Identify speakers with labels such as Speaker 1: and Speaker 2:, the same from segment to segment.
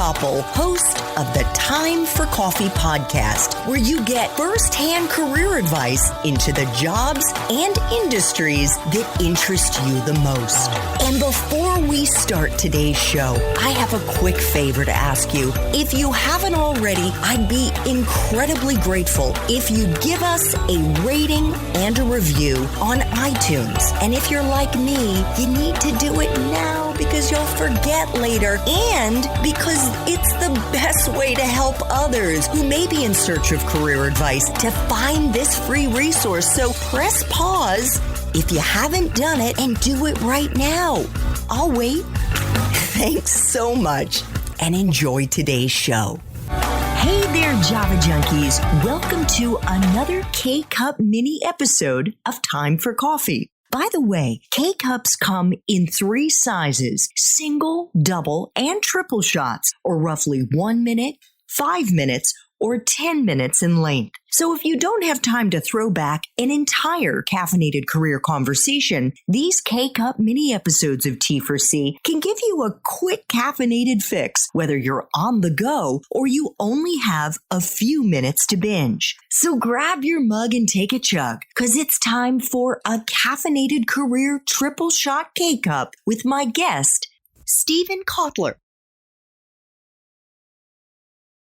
Speaker 1: Koppel, host of the Time for Coffee podcast, where you get firsthand career advice into the jobs and industries that interest you the most. And before we start today's show, I have a quick favor to ask you. If you haven't already, I'd be incredibly grateful if you give us a rating and a review on iTunes. And if you're like me, you need to do it now because you'll forget later and because it's the best way to help others who may be in search of career advice to find this free resource. So press pause if you haven't done it and do it right now. I'll wait. Thanks so much and enjoy today's show. Hey there, Java Junkies. Welcome to another K-Cup mini episode of Time for Coffee. By the way, K-Cups come in 3 sizes, single, double, and triple shots, or roughly 1 minute, 5 minutes, or 10 minutes in length. So if you don't have time to throw back an entire caffeinated career conversation, these K-Cup mini episodes of T4C can give you a quick caffeinated fix, whether you're on the go or you only have a few minutes to binge. So grab your mug and take a chug, because it's time for a caffeinated career triple shot K-Cup with my guest, Stephen Kotler.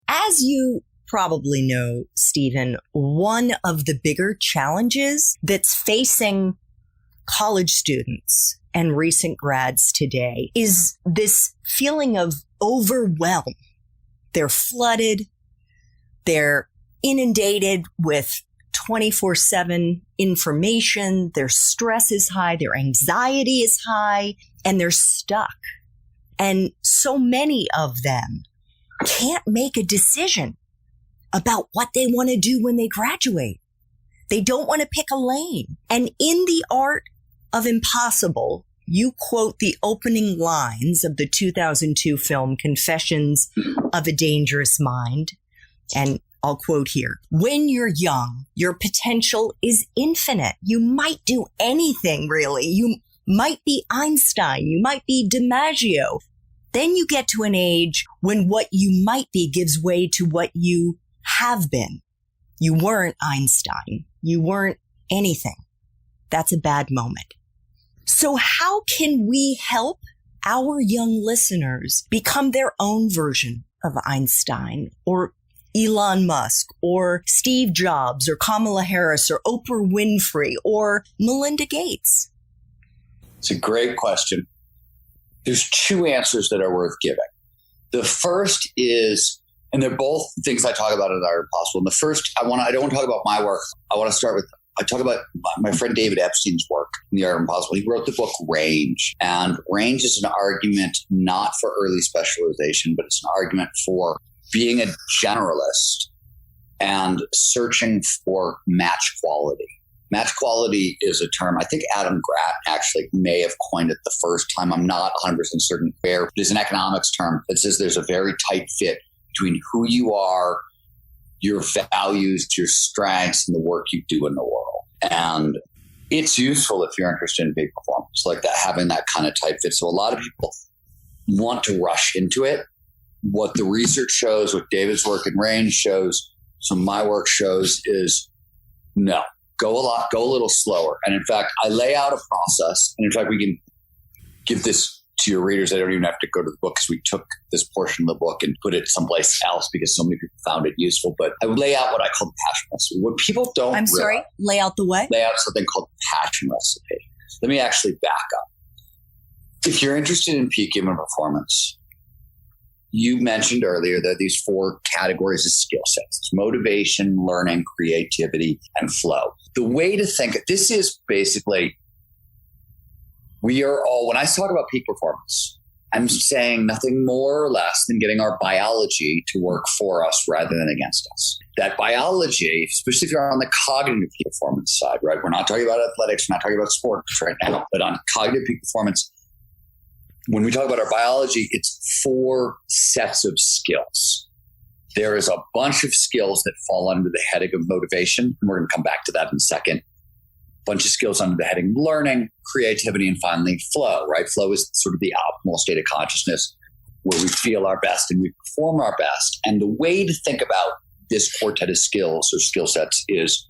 Speaker 1: As you probably know, Stephen, one of the bigger challenges that's facing college students and recent grads today is this feeling of overwhelm. They're flooded. They're inundated with 24/7 information. Their stress is high. Their anxiety is high, and they're stuck. And so many of them can't make a decision about what they want to do when they graduate. They don't want to pick a lane. And in The Art of Impossible, you quote the opening lines of the 2002 film Confessions of a Dangerous Mind. And I'll quote here: "When you're young, your potential is infinite. You might do anything, really. You might be Einstein. You might be DiMaggio. Then you get to an age when what you might be gives way to what you have been. You weren't Einstein. You weren't anything. That's a bad moment." So how can we help our young listeners become their own version of Einstein or Elon Musk or Steve Jobs or Kamala Harris or Oprah Winfrey or Melinda Gates?
Speaker 2: It's a great question. There's 2 answers that are worth giving. The first is, and they're both things I talk about in Art of Impossible. And the first, I don't want to talk about my work. I talk about my friend David Epstein's work in The Art of Impossible. He wrote the book Range. And Range is an argument not for early specialization, but it's an argument for being a generalist and searching for match quality. Match quality is a term, I think Adam Grant actually may have coined it the first time. I'm not 100% certain where. It's an economics term that says there's a very tight fit between who you are, your values, your strengths, and the work you do in the world. And it's useful if you're interested in peak performance, like that, having that kind of tight fit. So a lot of people want to rush into it. What the research shows, what David's work in Range shows, some of my work shows is no. Go a little slower. And in fact, I lay out a process. And in fact, we can give this to your readers. I don't even have to go to the book because we took this portion of the book and put it someplace else because so many people found it useful. But I would lay out what I call the passion recipe. What people don't
Speaker 1: lay out the what?
Speaker 2: Lay out something called the passion recipe. Let me actually back up. If you're interested in peak human performance, you mentioned earlier that these 4 categories of skill sets: it's motivation, learning, creativity, and flow. The way to think, this is basically, we are all, when I talk about peak performance, I'm saying nothing more or less than getting our biology to work for us rather than against us. That biology, especially if you're on the cognitive peak performance side, right? We're not talking about athletics, we're not talking about sports right now, but on cognitive peak performance, when we talk about our biology, it's 4 sets of skills. There is a bunch of skills that fall under the heading of motivation, and we're going to come back to that in a second. Bunch of skills under the heading learning, creativity, and finally flow, right? Flow is sort of the optimal state of consciousness where we feel our best and we perform our best. And the way to think about this quartet of skills or skill sets is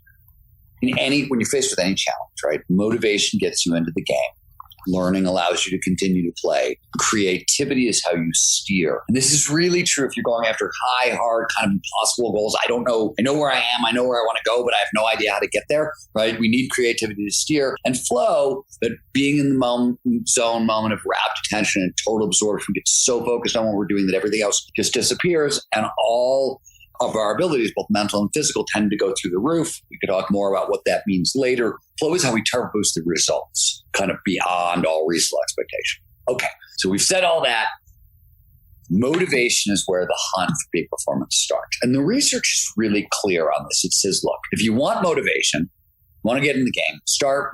Speaker 2: when you're faced with any challenge, right? Motivation gets you into the game. Learning allows you to continue to play. Creativity is how you steer. And this is really true if you're going after high, hard, kind of impossible goals. I don't know. I know where I am. I know where I want to go, but I have no idea how to get there, right? We need creativity to steer. And flow, that being in the moment of rapt attention and total absorption, we get so focused on what we're doing that everything else just disappears. And all of our abilities, both mental and physical, tend to go through the roof. We could talk more about what that means later. Flow is how we turbo boost the results, kind of beyond all reasonable expectation. Okay, so we've said all that. Motivation is where the hunt for peak performance starts. And the research is really clear on this. It says, look, if you want motivation, want to get in the game,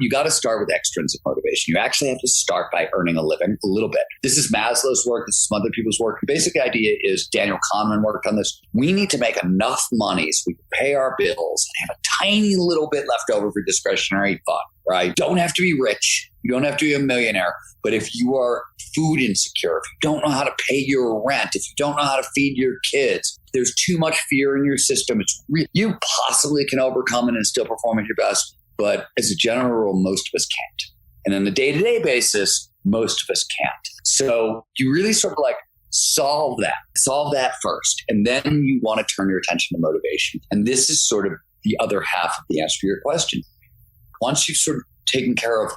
Speaker 2: you got to start with extrinsic motivation. You actually have to start by earning a living a little bit. This is Maslow's work. This is some other people's work. The basic idea is Daniel Kahneman worked on this. We need to make enough money so we can pay our bills and have a tiny little bit left over for discretionary fun, right? Don't have to be rich. You don't have to be a millionaire. But if you are food insecure, if you don't know how to pay your rent, if you don't know how to feed your kids, there's too much fear in your system. You possibly can overcome it and still perform at your best. But as a general rule, most of us can't. And on a day-to-day basis, most of us can't. So you really sort of like solve that first. And then you want to turn your attention to motivation. And this is sort of the other half of the answer to your question. Once you've sort of taken care of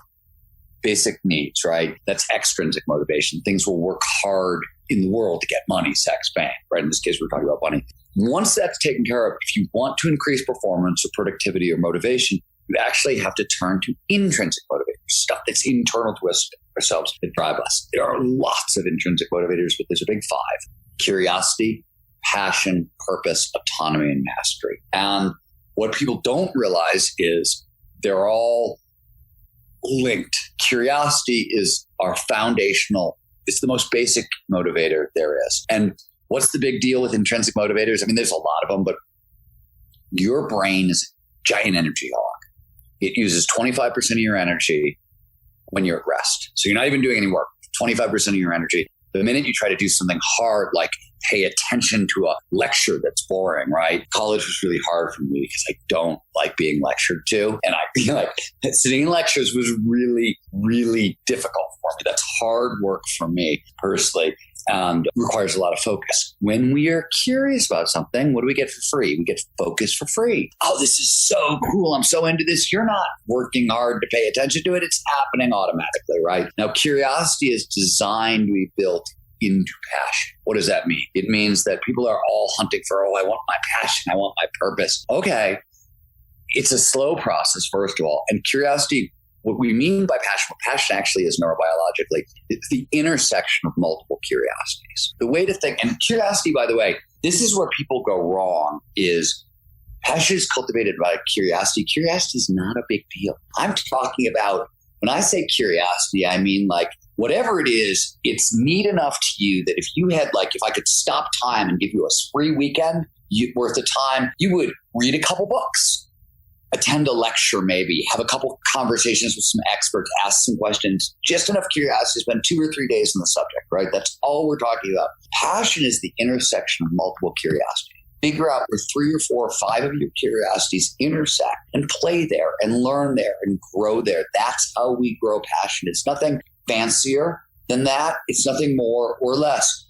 Speaker 2: basic needs, right? That's extrinsic motivation. Things will work hard in the world to get money, sex, bang, right? In this case, we're talking about money. Once that's taken care of, if you want to increase performance or productivity or motivation, you actually have to turn to intrinsic motivators, stuff that's internal to us ourselves that drive us. There are lots of intrinsic motivators, but there's a big five: curiosity, passion, purpose, autonomy, and mastery. And what people don't realize is they're all linked. Curiosity is our foundational, it's the most basic motivator there is. And what's the big deal with intrinsic motivators? I mean, there's a lot of them, but your brain is a giant energy hog. It uses 25% of your energy when you're at rest. So you're not even doing any work, 25% of your energy. The minute you try to do something hard, like pay attention to a lecture that's boring, right? College was really hard for me because I don't like being lectured to. And I feel like sitting in lectures was really, really difficult for me. That's hard work for me personally and requires a lot of focus. When we are curious about something, what do we get for free? We get focus for free. Oh, this is so cool. I'm so into this. You're not working hard to pay attention to it. It's happening automatically, right? Now, curiosity is designed to be built into passion. What does that mean? It means that people are all hunting for, I want my passion. I want my purpose. Okay. It's a slow process, first of all. And curiosity, what we mean by passion, what passion actually is neurobiologically, it's the intersection of multiple curiosities. The way to think, and curiosity, by the way, this is where people go wrong, is passion is cultivated by curiosity. Curiosity is not a big deal. I'm talking about, when I say curiosity, I mean like whatever it is, it's neat enough to you that if you had if I could stop time and give you a free weekend worth of time, you would read a couple books, attend a lecture, maybe have a couple conversations with some experts, ask some questions, just enough curiosity to spend 2 or 3 days on the subject, right? That's all we're talking about. Passion is the intersection of multiple curiosities. Figure out where 3 or 4 or 5 of your curiosities intersect and play there and learn there and grow there. That's how we grow passion. It's nothing fancier than that. It's nothing more or less.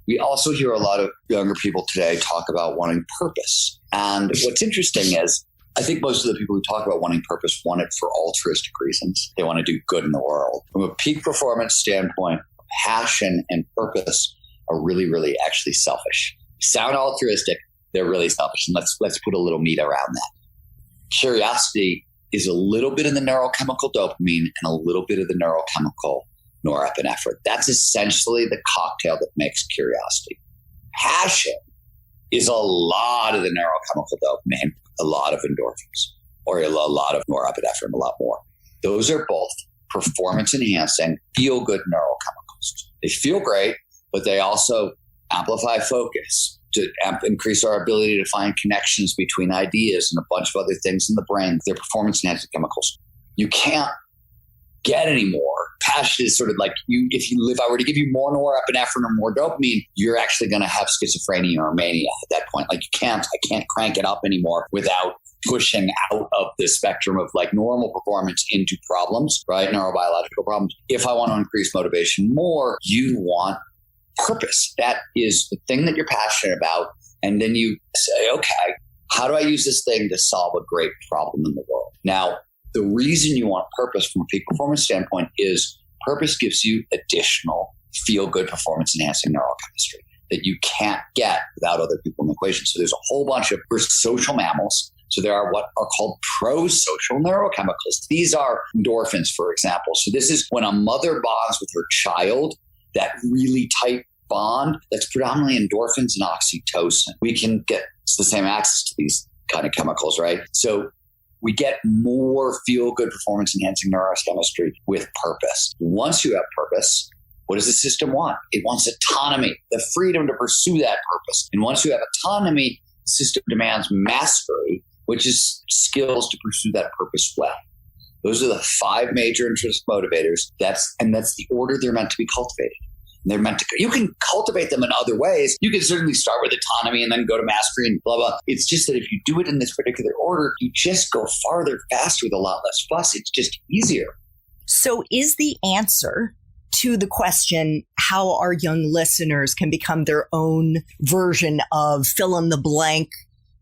Speaker 2: We also hear a lot of younger people today talk about wanting purpose. And what's interesting is I think most of the people who talk about wanting purpose want it for altruistic reasons. They want to do good in the world. From a peak performance standpoint, passion and purpose are really, really actually selfish. Sound altruistic, they're really selfish. And let's put a little meat around that. Curiosity is a little bit of the neurochemical dopamine and a little bit of the neurochemical norepinephrine. That's essentially the cocktail that makes curiosity. Passion is a lot of the neurochemical dopamine, a lot of endorphins, or a lot of norepinephrine, a lot more. Those are both performance-enhancing, feel-good neurochemicals. They feel great, but they also amplify focus to increase our ability to find connections between ideas and a bunch of other things in the brain. They're performance-enhancing chemicals. You can't get any more. Passion is sort of like if I were to give you more norepinephrine or more dopamine, you're actually going to have schizophrenia or mania at that point. Like I can't crank it up anymore without pushing out of the spectrum of like normal performance into problems, right? Neurobiological problems. If I want to increase motivation more, you want purpose. That is the thing that you're passionate about. And then you say, okay, how do I use this thing to solve a great problem in the world? Now, the reason you want purpose from a peak performance standpoint is purpose gives you additional feel-good performance-enhancing neurochemistry that you can't get without other people in the equation. So there's a whole bunch of, we're social mammals. So there are what are called pro-social neurochemicals. These are endorphins, for example. So this is when a mother bonds with her child, that really tight bond, that's predominantly endorphins and oxytocin. We can get the same access to these kind of chemicals, right? So we get more feel-good performance-enhancing neurochemistry with purpose. Once you have purpose, what does the system want? It wants autonomy, the freedom to pursue that purpose. And once you have autonomy, the system demands mastery, which is skills to pursue that purpose well. Those are the 5 major interest motivators. That's the order they're meant to be cultivated. They're meant to. You can cultivate them in other ways. You can certainly start with autonomy and then go to mastery and blah, blah. It's just that if you do it in this particular order, you just go farther, faster with a lot less fuss. It's just easier.
Speaker 1: So is the answer to the question how our young listeners can become their own version of fill in the blank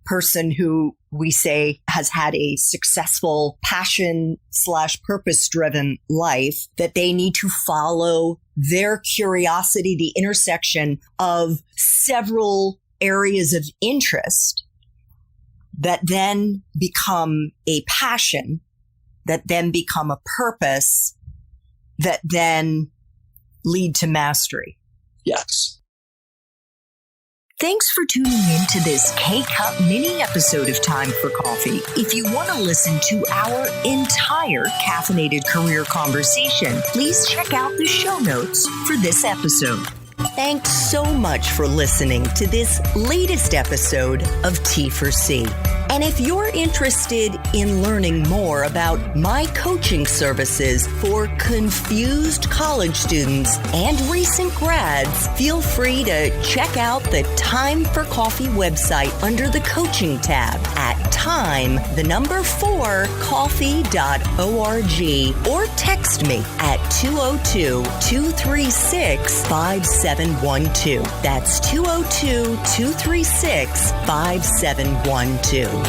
Speaker 1: person who we say has had a successful passion/purpose driven life, that they need to follow their curiosity, the intersection of several areas of interest that then become a passion, that then become a purpose, that then lead to mastery?
Speaker 2: Yes.
Speaker 1: Thanks for tuning in to this K-Cup mini episode of Time for Coffee. If you want to listen to our entire caffeinated career conversation, please check out the show notes for this episode. Thanks so much for listening to this latest episode of T4C. And if you're interested in learning more about my coaching services for confused college students and recent grads, feel free to check out the Time for Coffee website under the coaching tab at time4coffee.org or text me at 202-236-5712. That's 202-236-5712.